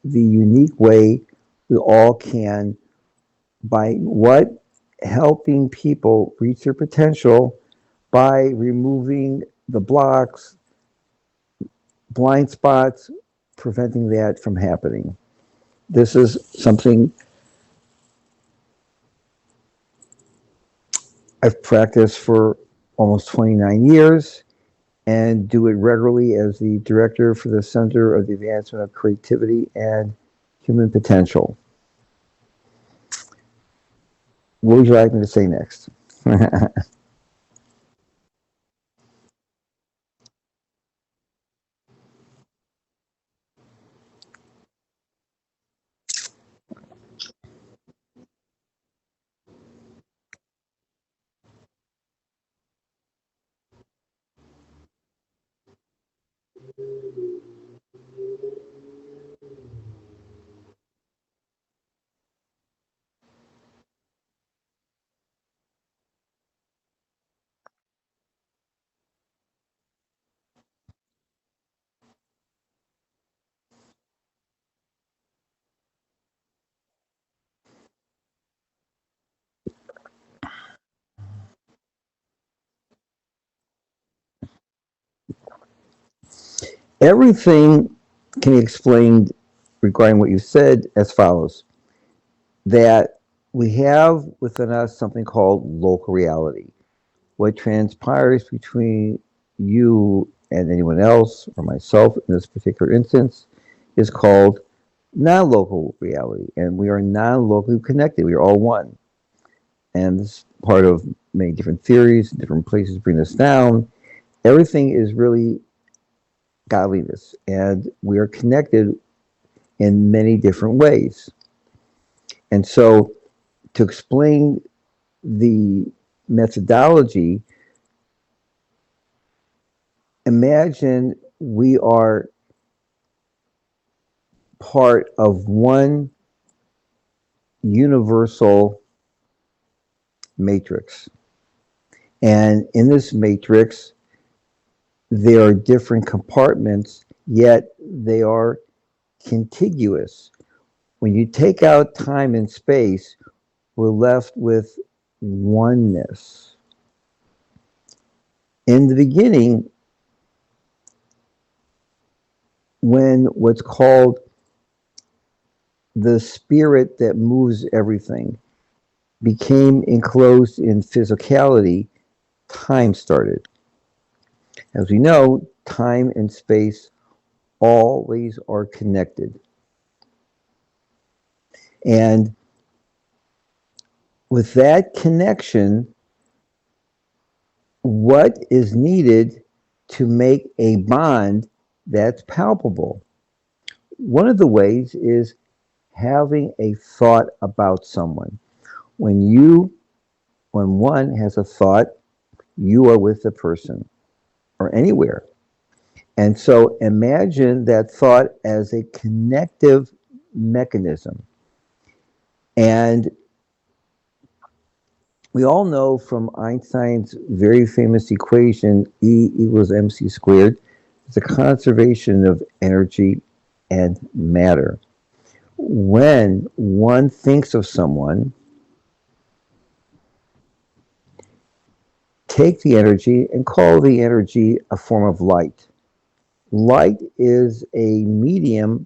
the unique way we all can by what helping people reach their potential by removing the blocks, blind spots, preventing that from happening. This is something I've practiced for almost 29 years and do it regularly as the director for the Center of the Advancement of Creativity and Human Potential. What would you like me to say next? Everything can be explained regarding what you said as follows: that we have within us something called local reality. What transpires between you and anyone else, or myself in this particular instance, is called non local reality. And we are non locally connected. We are all one. And this is part of many different theories, different places bring us down. Everything is really godliness, and we are connected in many different ways. And so, to explain the methodology, imagine we are part of one universal matrix. And in this matrix, there are different compartments, yet they are contiguous. When you take out time and space, we're left with oneness. In the beginning, when what's called the spirit that moves everything became enclosed in physicality, time started. As we know, time and space always are connected. And with that connection, what is needed to make a bond that's palpable? One of the ways is having a thought about someone. When one has a thought, you are with the person or anywhere. And so imagine that thought as a connective mechanism. And we all know from Einstein's very famous equation, E equals mc squared, it's a conservation of energy and matter. When one thinks of someone, take the energy and call the energy a form of light. Light is a medium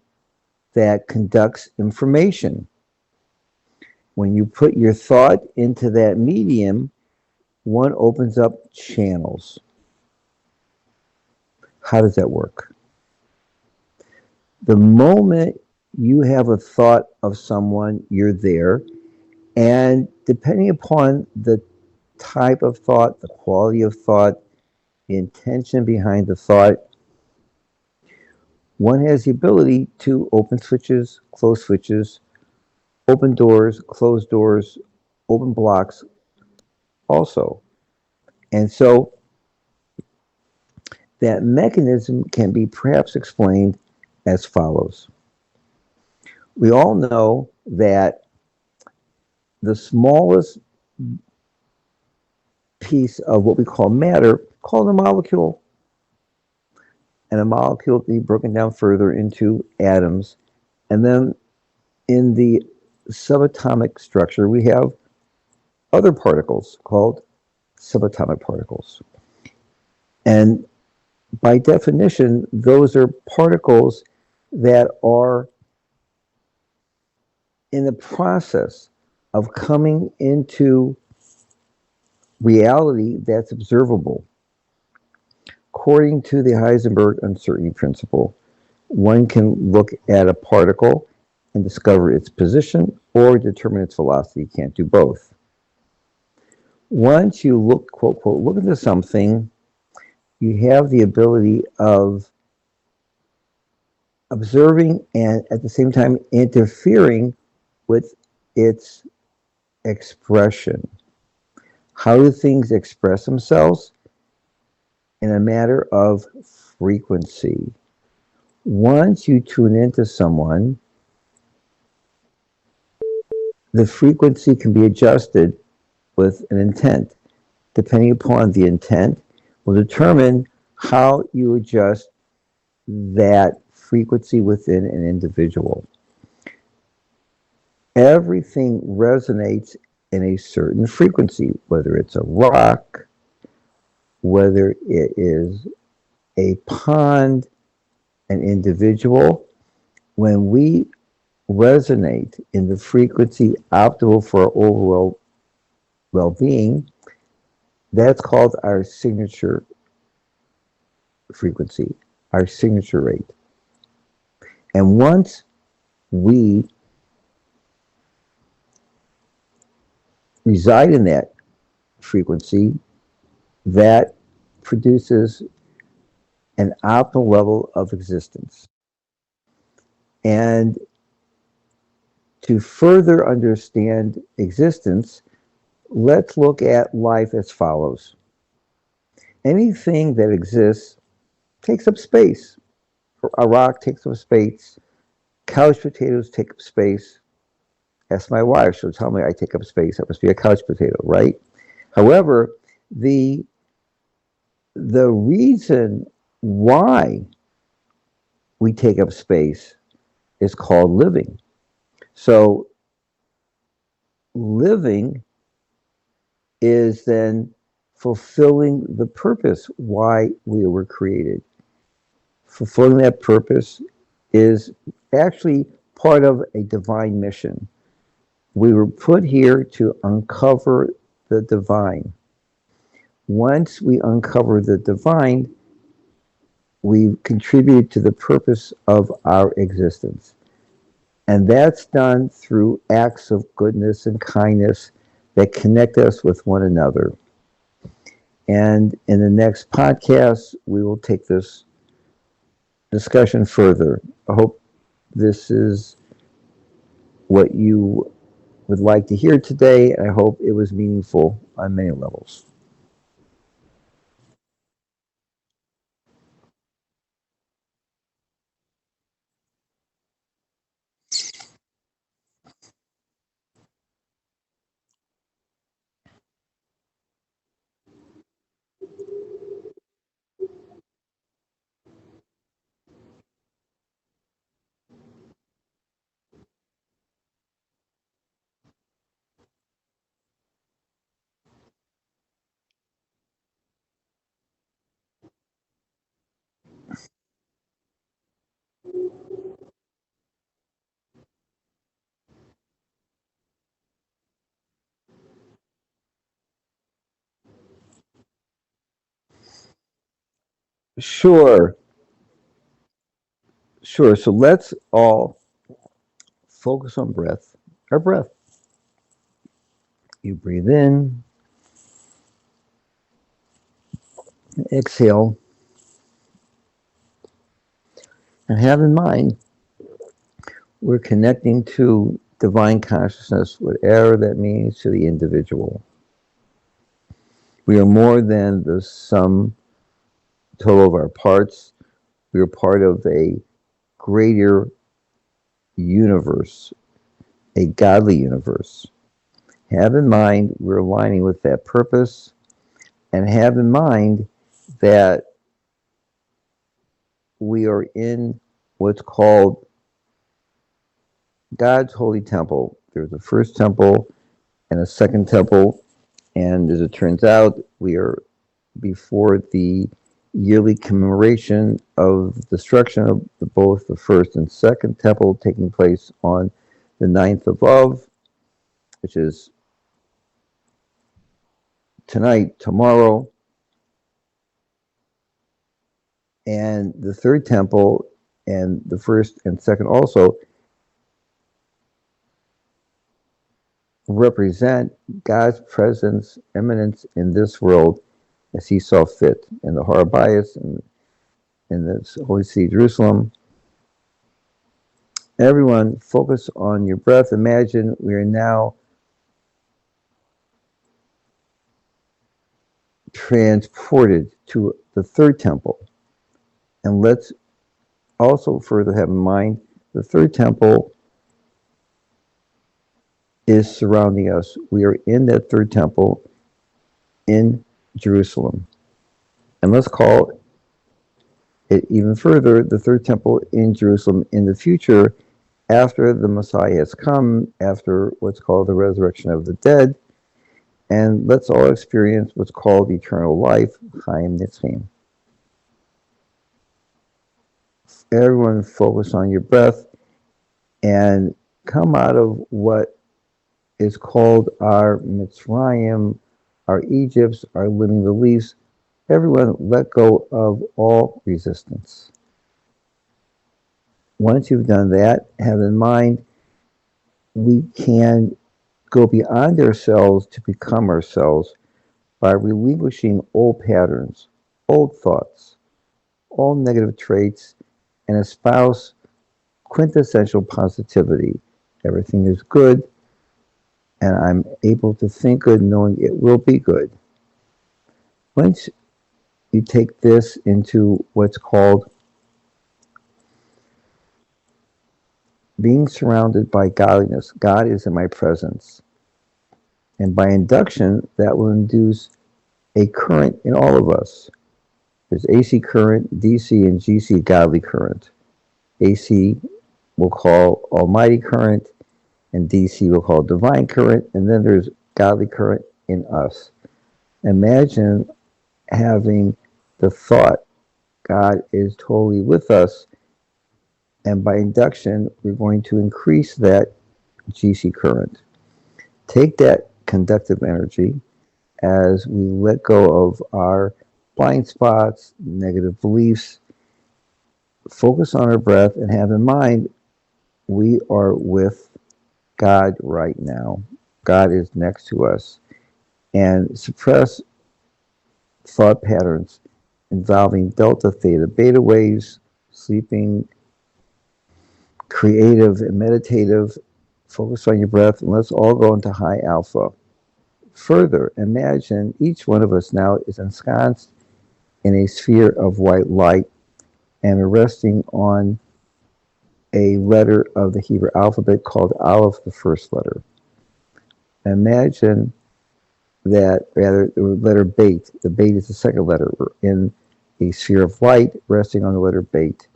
that conducts information. When you put your thought into that medium, one opens up channels. How does that work? The moment you have a thought of someone, you're there. And depending upon the type of thought, the quality of thought, the intention behind the thought, one has the ability to open switches, close switches, open doors, open blocks also. And so that mechanism can be perhaps explained as follows. We all know that the smallest piece of what we call matter, called a molecule, and a molecule can be broken down further into atoms, And then in the subatomic structure, we have other particles called subatomic particles. And by definition, those are particles that are in the process of coming into reality that's observable. According to the Heisenberg uncertainty principle, one can look at a particle and discover its position or determine its velocity. You can't do both. Once you look, quote, quote, look into something, you have the ability of observing and at the same time interfering with its expression. How do things express themselves? In a matter of frequency. Once you tune into someone, the frequency can be adjusted with an intent. Depending upon the intent, will determine how you adjust that frequency within an individual. Everything resonates in a certain frequency, whether it's a rock, whether it is a pond, an individual. When we resonate in the frequency optimal for our overall well-being, that's called our signature frequency, our signature rate. And once we reside in that frequency, that produces an optimal level of existence. And to further understand existence, let's look at life as follows. Anything that exists takes up space. A rock takes up space. Couch potatoes take up space. Ask my wife, she'll tell me I take up space. That must be a couch potato, right? However, the reason why we take up space is called living. So living is then fulfilling the purpose why we were created. Fulfilling that purpose is actually part of a divine mission. We were put here to uncover the divine. Once we uncover the divine, we contribute to the purpose of our existence. And that's done through acts of goodness and kindness that connect us with one another. And in the next podcast, we will take this discussion further. I hope this is what you would like to hear today. I hope it was meaningful on many levels. Sure, sure. So let's all focus on breath. Our breath. You breathe in, exhale, and have in mind we're connecting to divine consciousness, whatever that means to the individual. We are more than the sum total of our parts. We are part of a greater universe, a godly universe. Have in mind we're aligning with that purpose, and have in mind that we are in what's called God's holy temple. There's a first temple and a second temple, and as it turns out, we are before the yearly commemoration of the destruction of both the first and second temple taking place on the 9th of Av, which is tonight, tomorrow, and the third temple and the first and second also represent God's presence, eminence in this world as he saw fit in the Harabayas and in the Holy City, Jerusalem. Everyone, focus on your breath. Imagine we are now transported to the third temple. And let's also further have in mind the third temple is surrounding us. We are in that third temple in Jerusalem. And let's call it even further the third temple in Jerusalem in the future after the Messiah has come, after what's called the resurrection of the dead. And let's all experience what's called eternal life, Chaim Nitzchim. Everyone focus on your breath and come out of what is called our Mitzrayim, our Egypts, our living beliefs. Everyone let go of all resistance. Once you've done that, have in mind we can go beyond ourselves to become ourselves by relinquishing old patterns, old thoughts, all negative traits, and espouse quintessential positivity. Everything is good, and I'm able to think good knowing it will be good. Once you take this into what's called being surrounded by godliness, God is in my presence. And by induction, that will induce a current in all of us. There's AC current, DC, and GC, godly current. AC we'll call almighty current, and DC we'll call divine current, and then there's godly current in us. Imagine having the thought, God is totally with us, and by induction, we're going to increase that GC current. Take that conductive energy as we let go of our blind spots, negative beliefs, focus on our breath, and have in mind we are with God right now. God is next to us. And suppress thought patterns involving delta, theta, beta waves, sleeping, creative and meditative. Focus on your breath, and let's all go into high alpha. Further, imagine each one of us now is ensconced in a sphere of white light and resting on a letter of the Hebrew alphabet called Aleph, the first letter. Imagine that, rather, the letter Beit. The Beit is the second letter. We're in a sphere of light resting on the letter Beit.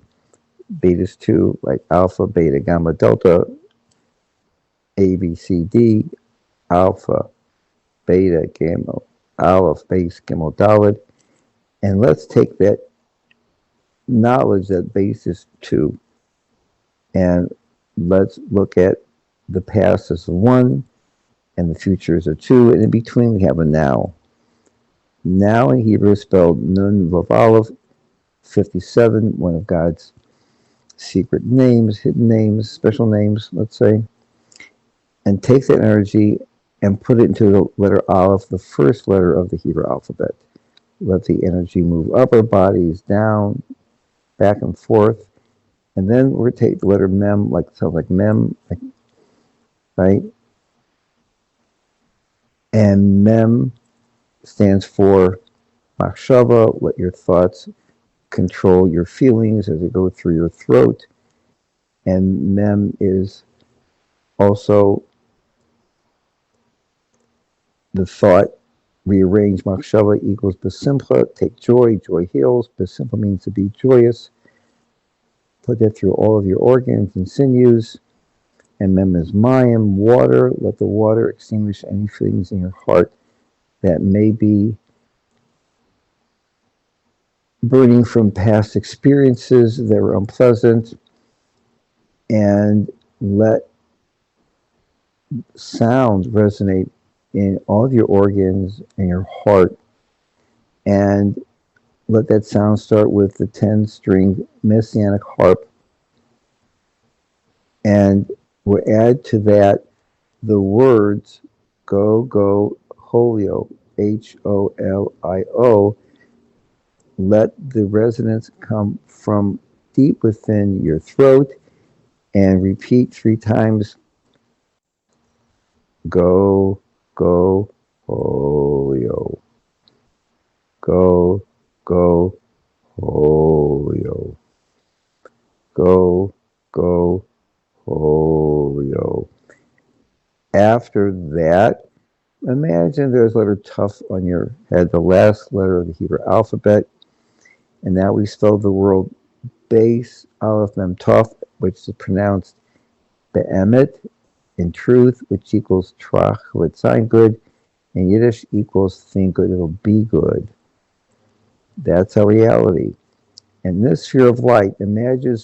Beit is 2, like alpha, beta, gamma, delta, A, B, C, D, alpha, beta, gamma, aleph, base, gimel, daled. And let's take that knowledge that base is 2, and let's look at the past as a 1, and the future is a 2, and in between we have a now. Now in Hebrew is spelled Nun Vav Aleph, 57, one of God's secret names, hidden names, special names, let's say, and take that energy and put it into the letter Aleph, the first letter of the Hebrew alphabet. Let the energy move up our bodies, down, back and forth, and then we're going to take the letter Mem, like sounds like Mem, like, right? And Mem stands for Machshava. Let your thoughts control your feelings as they go through your throat. And Mem is also the thought, rearrange Machshava equals Besimcha, take joy, joy heals. Besimcha means to be joyous. Put that through all of your organs and sinews. And mem is mayim, water. Let the water extinguish any feelings in your heart that may be burning from past experiences that were unpleasant. And let sounds resonate in all of your organs and your heart. And let that sound start with the 10-string messianic harp. And we'll add to that the words go, go, holio, Holio. Let the resonance come from deep within your throat and repeat 3 times go, go, holio. Go, go, holio. Go, go, holio. After that, imagine there's a letter Tuf on your head, the last letter of the Hebrew alphabet, and now we spell the word base, aleph, mem, tov, which is pronounced be'emet, in truth, which equals trach, with sign good, and Yiddish equals think good, it'll be good. That's our reality. And this sphere of light, imagine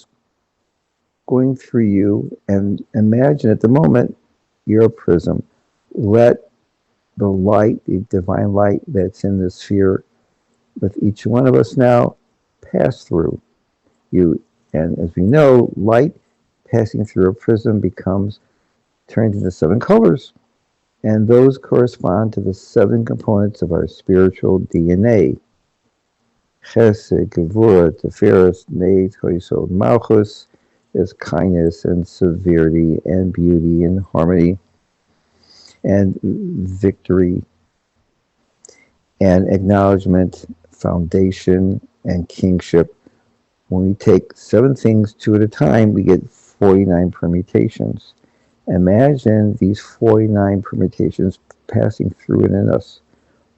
going through you, and imagine at the moment you're a prism. Let the light, the divine light that's in the sphere with each one of us now, pass through you. And as we know, light passing through a prism becomes turned into 7 colors. And those correspond to the 7 components of our spiritual DNA. Chesed, Gevurah, Tiferes, Neid, Hosod, Malchus is kindness and severity and beauty and harmony and victory and acknowledgement, foundation, and kingship. When we take 7 things 2 at a time, we get 49 permutations. Imagine these 49 permutations passing through and in us,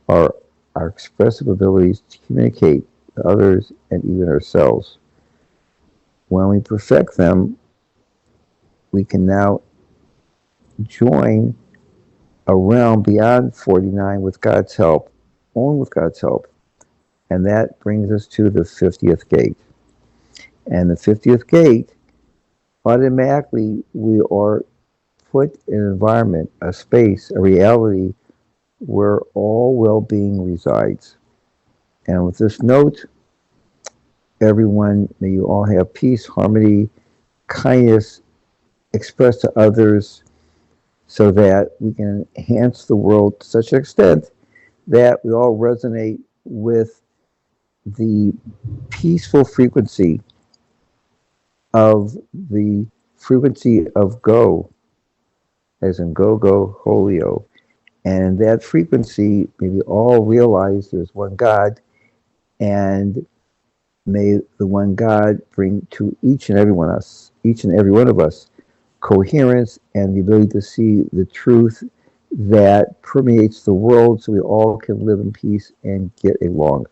our expressive abilities to communicate to others and even ourselves. When we perfect them, we can now join a realm beyond 49 with God's help, only with God's help. And that brings us to the 50th gate. And the 50th gate, automatically we are put in an environment, a space, a reality where all well-being resides. And with this note, everyone, may you all have peace, harmony, kindness expressed to others so that we can enhance the world to such an extent that we all resonate with the peaceful frequency of go, as in go, go, holio. And that frequency, may we all realize there's one God, and may the one God bring to each and every one of us, coherence and the ability to see the truth that permeates the world so we all can live in peace and get along.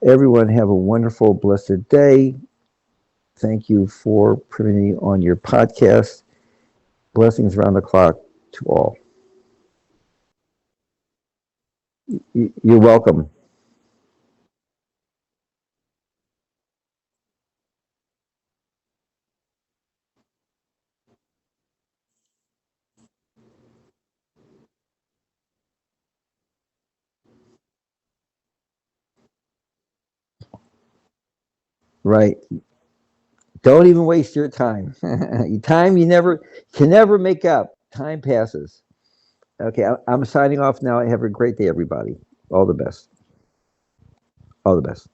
Everyone have a wonderful, blessed day. Thank you for putting me on your podcast. Blessings around the clock to all. You're welcome. Right. Don't even waste your time. Time you can never make up. Time passes. Okay, I'm signing off now. Have a great day, everybody. All the best. All the best.